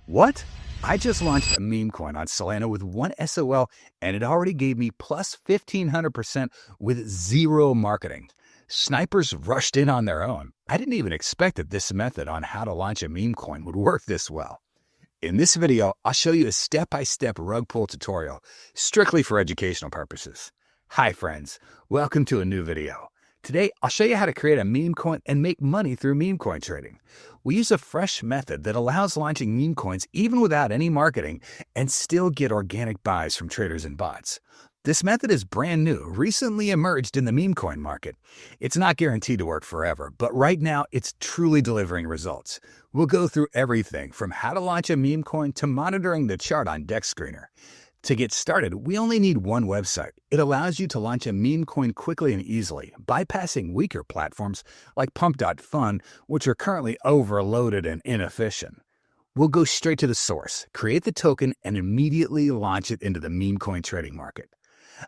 What? I just launched a meme coin on Solana with one SOL and it already gave me plus 1,500% with zero marketing. Snipers rushed in on their own. I didn't even expect that this method on how to launch a meme coin would work this well. In this video, I'll show you a step-by-step rug pull tutorial, strictly for educational purposes. Hi friends, welcome to a new video. Today, I'll show you how to create a meme coin and make money through meme coin trading. We use a fresh method that allows launching meme coins even without any marketing and still get organic buys from traders and bots. This method is brand new, recently emerged in the meme coin market. It's not guaranteed to work forever, but right now it's truly delivering results. We'll go through everything from how to launch a meme coin to monitoring the chart on Dex Screener. To get started, we only need one website. It allows you to launch a meme coin quickly and easily, bypassing weaker platforms like pump.fun, which are currently overloaded and inefficient. We'll go straight to the source, create the token, and immediately launch it into the meme coin trading market.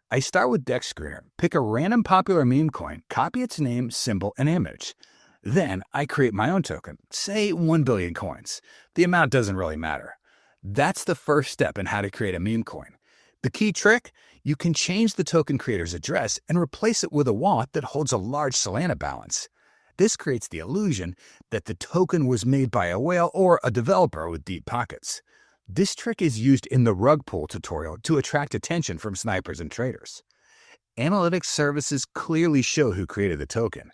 I start with Dex Screener, pick a random popular meme coin, copy its name, symbol, and image. Then I create my own token, say 1 billion coins. The amount doesn't really matter. That's the first step in how to create a meme coin. The key trick? You can change the token creator's address and replace it with a wallet that holds a large Solana balance. This creates the illusion that the token was made by a whale or a developer with deep pockets. This trick is used in the rug pull tutorial to attract attention from snipers and traders. Analytics services clearly show who created the token.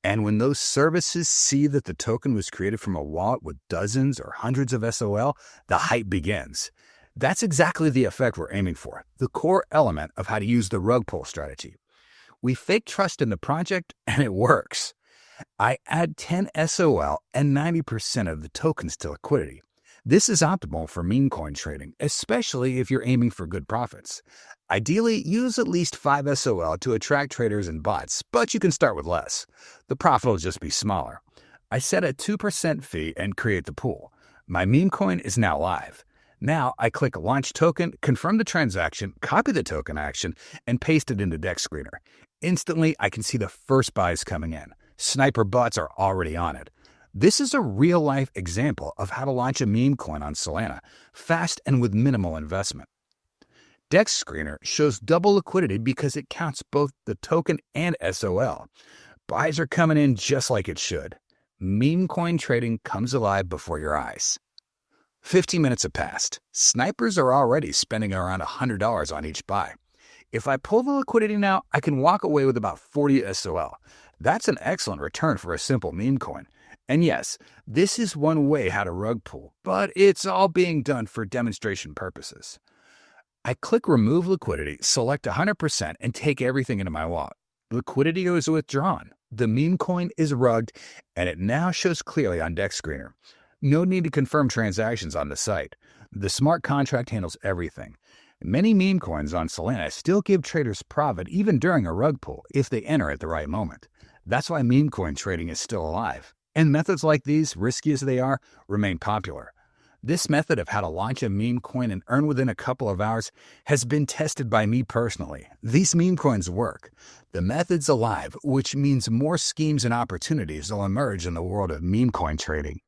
And when those services see that the token was created from a wallet with dozens or hundreds of SOL, the hype begins. That's exactly the effect we're aiming for, the core element of how to use the rug pull strategy. We fake trust in the project and it works. I add 10 SOL and 90% of the tokens to liquidity. This is optimal for meme coin trading, especially if you're aiming for good profits. Ideally, use at least 5 SOL to attract traders and bots, but you can start with less. The profit will just be smaller. I set a 2% fee and create the pool. My meme coin is now live. Now I click Launch Token, confirm the transaction, copy the token action, and paste it into Dex Screener. Instantly, I can see the first buys coming in. Sniper bots are already on it. This is a real-life example of how to launch a meme coin on Solana, fast and with minimal investment. Dex Screener shows double liquidity because it counts both the token and SOL. Buys are coming in just like it should. Meme coin trading comes alive before your eyes. 15 minutes have passed. Snipers are already spending around $100 on each buy. If I pull the liquidity now, I can walk away with about 40 SOL. That's an excellent return for a simple meme coin. And yes, this is one way how to rug pull, but it's all being done for demonstration purposes. I click Remove Liquidity, select 100%, and take everything into my wallet. Liquidity is withdrawn. The meme coin is rugged, and it now shows clearly on Dex Screener. No need to confirm transactions on the site. The smart contract handles everything. Many meme coins on Solana still give traders profit even during a rug pull if they enter at the right moment. That's why meme coin trading is still alive. And methods like these, risky as they are, remain popular. This method of how to launch a meme coin and earn within a couple of hours has been tested by me personally. These meme coins work. The method's alive, which means more schemes and opportunities will emerge in the world of meme coin trading.